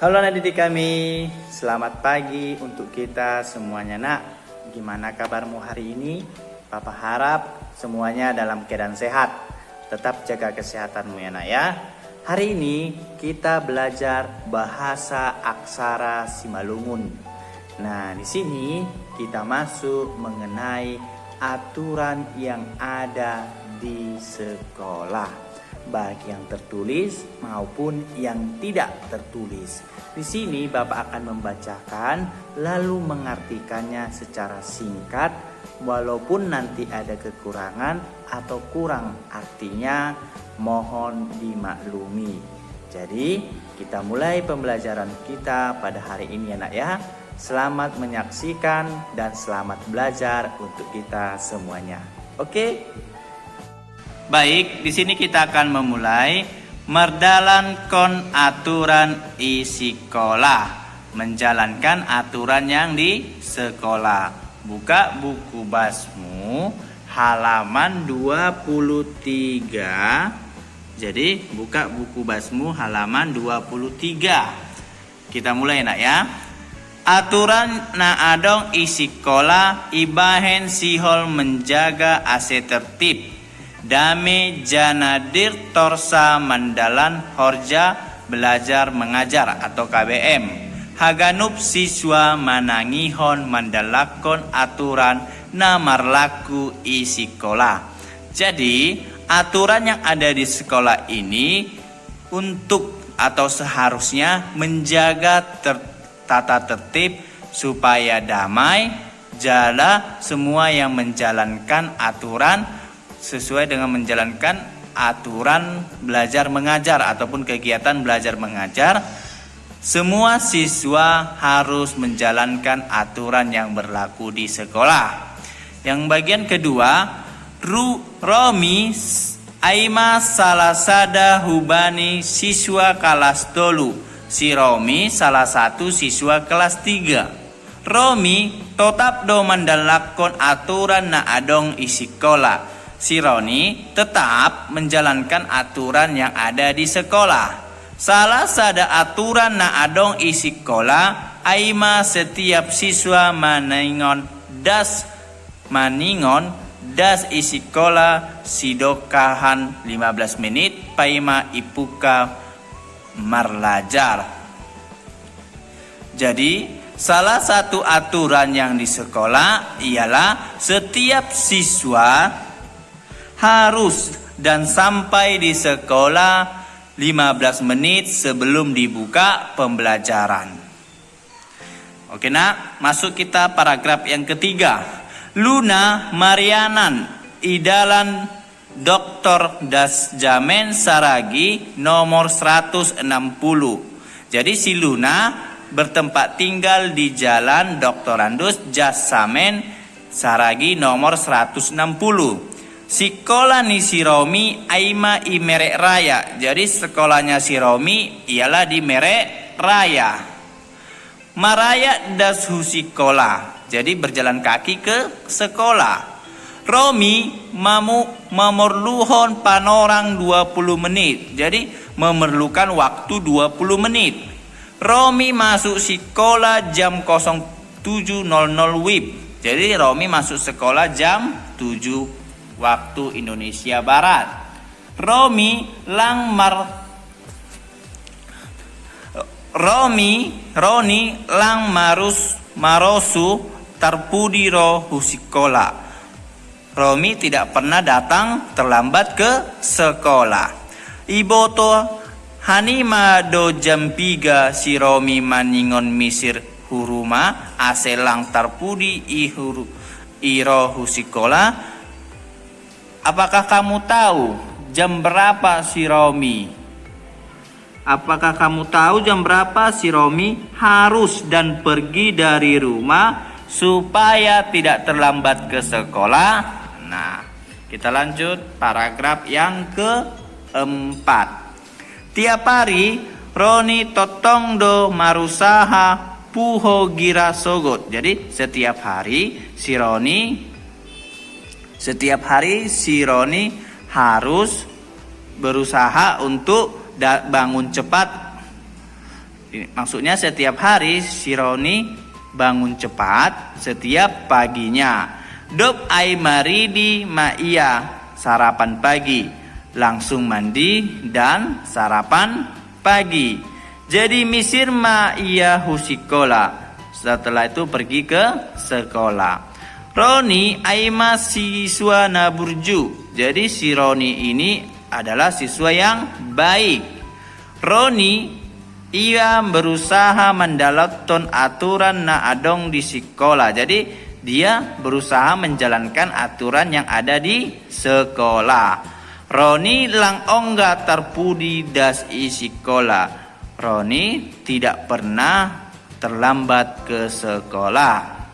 Halo anak didik kami, selamat pagi untuk kita semuanya nak. Gimana kabarmu hari ini? Papa harap semuanya dalam keadaan sehat. Tetap jaga kesehatanmu ya nak ya. Hari ini kita belajar bahasa aksara Simalungun. Nah di sini kita masuk mengenai aturan yang ada di sekolah. Baik yang tertulis maupun yang tidak tertulis. Di sini Bapak akan membacakan lalu mengartikannya secara singkat, walaupun nanti ada kekurangan atau kurang artinya mohon dimaklumi. Jadi kita mulai pembelajaran kita pada hari ini ya nak ya. Selamat menyaksikan dan selamat belajar untuk kita semuanya. Oke? Baik, di sini kita akan memulai merdalankan aturan isikola, menjalankan aturan yang di sekolah. Buka buku basmu halaman 23. Jadi buka buku basmu halaman 23. Kita mulai nak ya. Aturan na adong isikola ibahen sihol menjaga ase tertib. Dame janadir torsa mandalan horja belajar mengajar atau KBM. Haganup siswa manangihon mandalakon aturan namarlaku isikola. Jadi aturan yang ada di sekolah ini untuk atau seharusnya menjaga tata tertib supaya damai, jala semua yang menjalankan aturan sesuai dengan menjalankan aturan belajar mengajar ataupun kegiatan belajar mengajar. Semua siswa harus menjalankan aturan yang berlaku di sekolah. Yang bagian kedua, Romi Aima salasada hubani siswa kelas dolu. Si Romi salah satu siswa kelas 3. Romi tetap do mandalakon aturan na adong isikola. Si Roni tetap menjalankan aturan yang ada di sekolah. Salah satu aturan na adong isikola, aima setiap siswa maningon das isikola sidokahan 15 menit paima ipuka marlajar. Jadi salah satu aturan yang di sekolah ialah setiap siswa harus dan sampai di sekolah 15 menit sebelum dibuka pembelajaran. Oke nak, masuk kita paragraf yang ketiga. Luna Marianan Idalan Dr. Dasjamen Saragi nomor 160. Jadi si Luna bertempat tinggal di Jalan Dr. Andus Jasamen Saragi nomor 160. Sekolah ni si Romi aima i Merek Raya. Jadi sekolahnya si Romi ialah di Merek Raya. Maraya das husikola. Jadi berjalan kaki ke sekolah. Romi memerlukan panorang 20 menit. Jadi memerlukan waktu 20 menit. Romi masuk sekolah jam 07.00 WIB. Jadi Romi masuk sekolah jam 7 waktu Indonesia Barat. Roni lang marosu tarpudiro husikola. Romi tidak pernah datang terlambat ke sekolah. Iboto hanima do jampiga si Romi maningon misir huruma aselang tarpudi iro husikola. Apakah kamu tahu jam berapa si Romi? Apakah kamu tahu jam berapa si Romi harus dan pergi dari rumah supaya tidak terlambat ke sekolah? Nah, kita lanjut paragraf yang keempat. Tiap hari Roni totong do marusaha puho gira sogot. Jadi setiap hari si Roni harus berusaha untuk bangun cepat Maksudnya setiap hari si Roni bangun cepat setiap paginya. Dop ai maridi ma iya sarapan pagi. Langsung mandi dan sarapan pagi. Jadi misir ma iya husikola. Setelah itu pergi ke sekolah. Roni aima siswa naburju. Jadi si Roni ini adalah siswa yang baik. Roni ia berusaha mendalaton aturan na adong di sekolah. Jadi dia berusaha menjalankan aturan yang ada di sekolah. Roni lang ongga terpudi das i sekolah. Roni tidak pernah terlambat ke sekolah.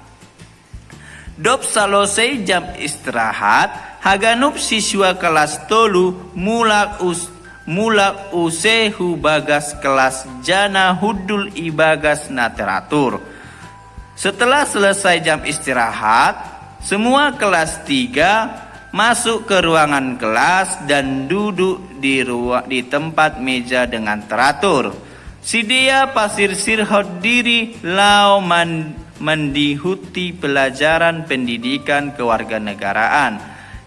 Dop selesai jam istirahat, haganup siswa kelas tolu mulak usehu bagas kelas jana hudul ibagas na teratur. Setelah selesai jam istirahat, semua kelas 3 masuk ke ruangan kelas dan duduk di tempat meja dengan teratur. Si dia pasir sirhot diri lau mendihuti pelajaran pendidikan kewarganegaraan.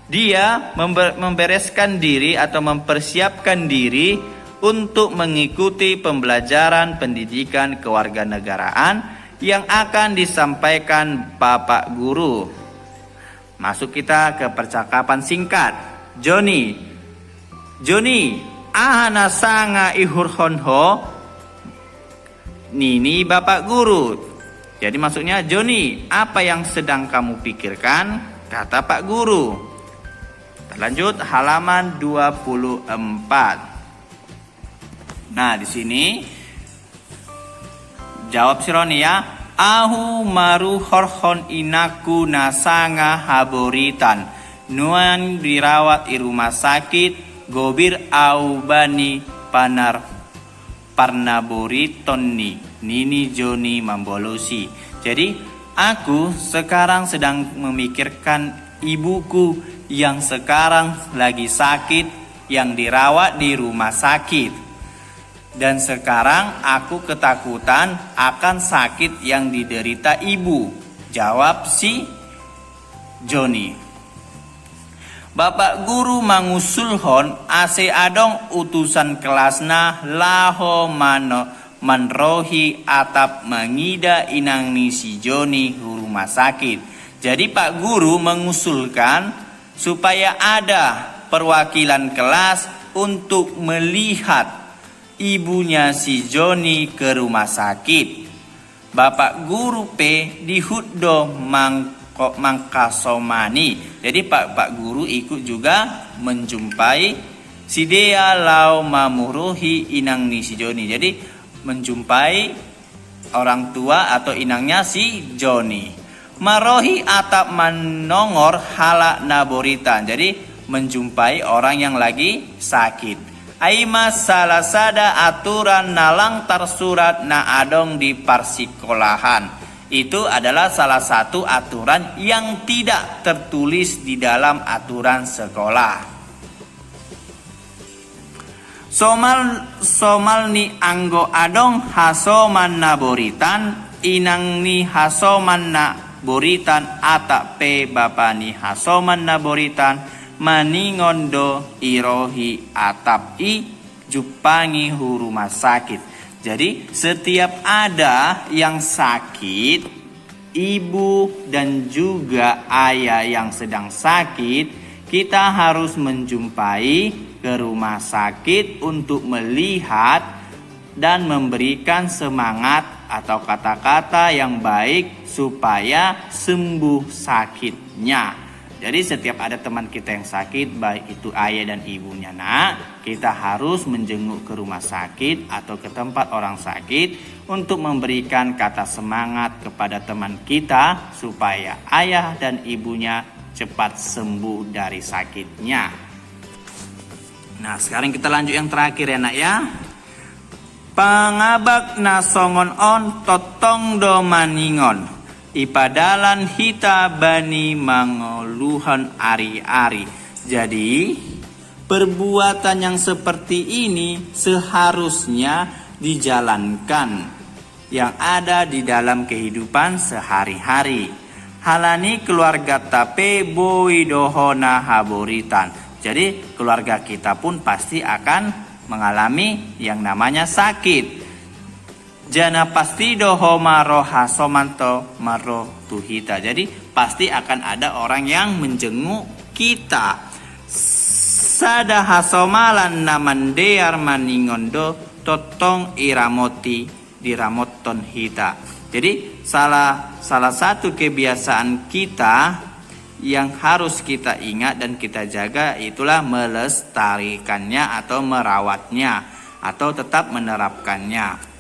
Dia membereskan diri atau mempersiapkan diri untuk mengikuti pembelajaran pendidikan kewarganegaraan yang akan disampaikan Bapak Guru. Masuk kita ke percakapan singkat. Joni, ahana sanga ihurhonho. Nini Bapak Guru. Jadi maksudnya, Joni, apa yang sedang kamu pikirkan? Kata Pak Guru. Lanjut halaman 24. Nah, di sini jawab si Roni ya. Ahu maru horhon inaku nasanga haboritan. Nuan dirawat di rumah sakit gobir au bani parnaboritonni. Nini Joni membolosi. Jadi aku sekarang sedang memikirkan ibuku yang sekarang lagi sakit, yang dirawat di rumah sakit. Dan sekarang aku ketakutan akan sakit yang diderita ibu. Jawab si Joni. Bapak Guru mangusulhon ase adong utusan kelasna laho manrohi atap mengida inang ni si Joni rumah sakit. Jadi Pak Guru mengusulkan supaya ada perwakilan kelas untuk melihat ibunya si Joni ke rumah sakit. Bapak Guru P dihuddo mangkasomani. Jadi Pak Guru ikut juga menjumpai si Dea lau mamuruhi inang ni si Joni. Jadi menjumpai orang tua atau inangnya si Joni. Marohi atap manongor halak naboritan. Jadi menjumpai orang yang lagi sakit. Aima salasada aturan nalang tersurat na adong di parsikolahan. Itu adalah salah satu aturan yang tidak tertulis di dalam aturan sekolah. Somal ni anggo adong hasoman naboritan. Inang ni hasoman na boritan atak pe bapani hasoman na boritan maningondo irohi atap i jupangi rumah sakit. Jadi setiap ada yang sakit, ibu dan juga ayah yang sedang sakit, kita harus menjumpai ke rumah sakit untuk melihat dan memberikan semangat atau kata-kata yang baik supaya sembuh sakitnya. Jadi setiap ada teman kita yang sakit, baik itu ayah dan ibunya, kita harus menjenguk ke rumah sakit atau ke tempat orang sakit untuk memberikan kata semangat kepada teman kita supaya ayah dan ibunya cepat sembuh dari sakitnya. Nah, sekarang kita lanjut yang terakhir ya nak ya. Pangabak nasongon on totong do maningon. Ipadalan hita bani mangoluhan ari-ari. Jadi perbuatan yang seperti ini seharusnya dijalankan yang ada di dalam kehidupan sehari-hari. Halani keluarga tape boidohona haboritan. Jadi keluarga kita pun pasti akan mengalami yang namanya sakit. Jana pasti doho maro hasomanto maro tuhita. Jadi pasti akan ada orang yang menjenguk kita. Sada hasomalan namandear maningondo totong iramoti diramoton hita. Jadi salah satu kebiasaan kita yang harus kita ingat dan kita jaga itulah melestarikannya atau merawatnya atau tetap menerapkannya.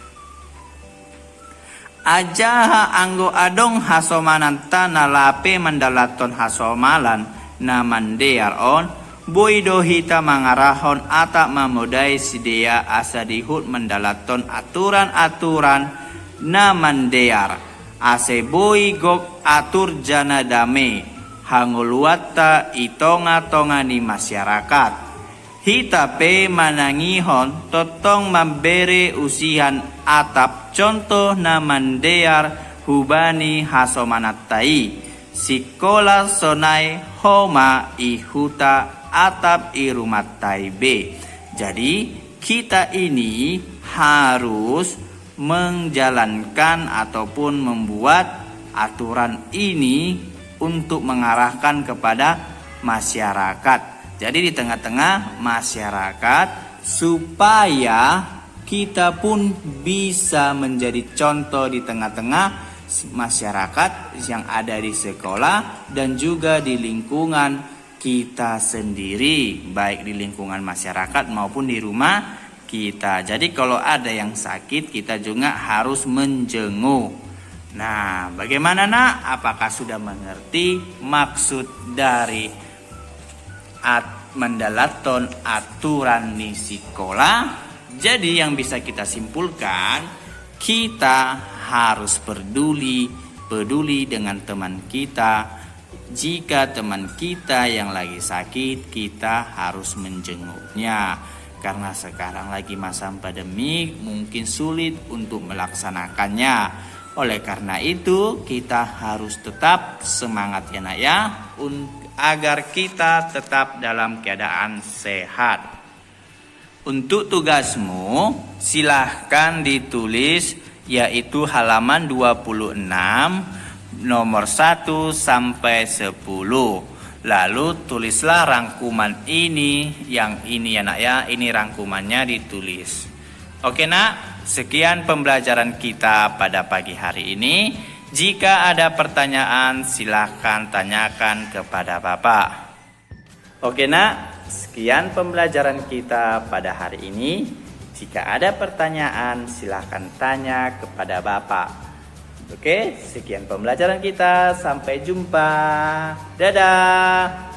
Ajaha anggo adong hasomananta nalape mandalaton hasomalan namandear on boidohita mangarahon atak mamodai sidea asadihut mandalaton aturan-aturan namandear ase boi gok atur jana dame hanguluata itonga-tonga di masyarakat. Hita pe manangihon totong memberi usihan atap contoh namandear hubani hasomanatai sikola sonai homa ihuta atap irumatai be. Jadi kita ini harus menjalankan ataupun membuat aturan ini untuk mengarahkan kepada masyarakat. Jadi di tengah-tengah masyarakat supaya kita pun bisa menjadi contoh di tengah-tengah masyarakat yang ada di sekolah dan juga di lingkungan kita sendiri, baik di lingkungan masyarakat maupun di rumah kita. Jadi kalau ada yang sakit kita juga harus menjenguk. Nah, bagaimana nak? Apakah sudah mengerti maksud dari mandalaton aturan di sekolah? Jadi yang bisa kita simpulkan, kita harus peduli dengan teman kita. Jika teman kita yang lagi sakit, kita harus menjenguknya. Karena sekarang lagi masa pandemi, mungkin sulit untuk melaksanakannya. Oleh karena itu, kita harus tetap semangat ya nak ya, agar kita tetap dalam keadaan sehat. Untuk tugasmu silahkan ditulis yaitu halaman 26 nomor 1 sampai 10. Lalu tulislah rangkuman ini, yang ini ya nak ya, ini rangkumannya ditulis. Oke nak, sekian pembelajaran kita pada pagi hari ini. Jika ada pertanyaan, silahkan tanyakan kepada Bapak. Oke nak, sekian pembelajaran kita pada hari ini. Jika ada pertanyaan, silahkan tanya kepada Bapak. Oke, sekian pembelajaran kita. Sampai jumpa. Dadah.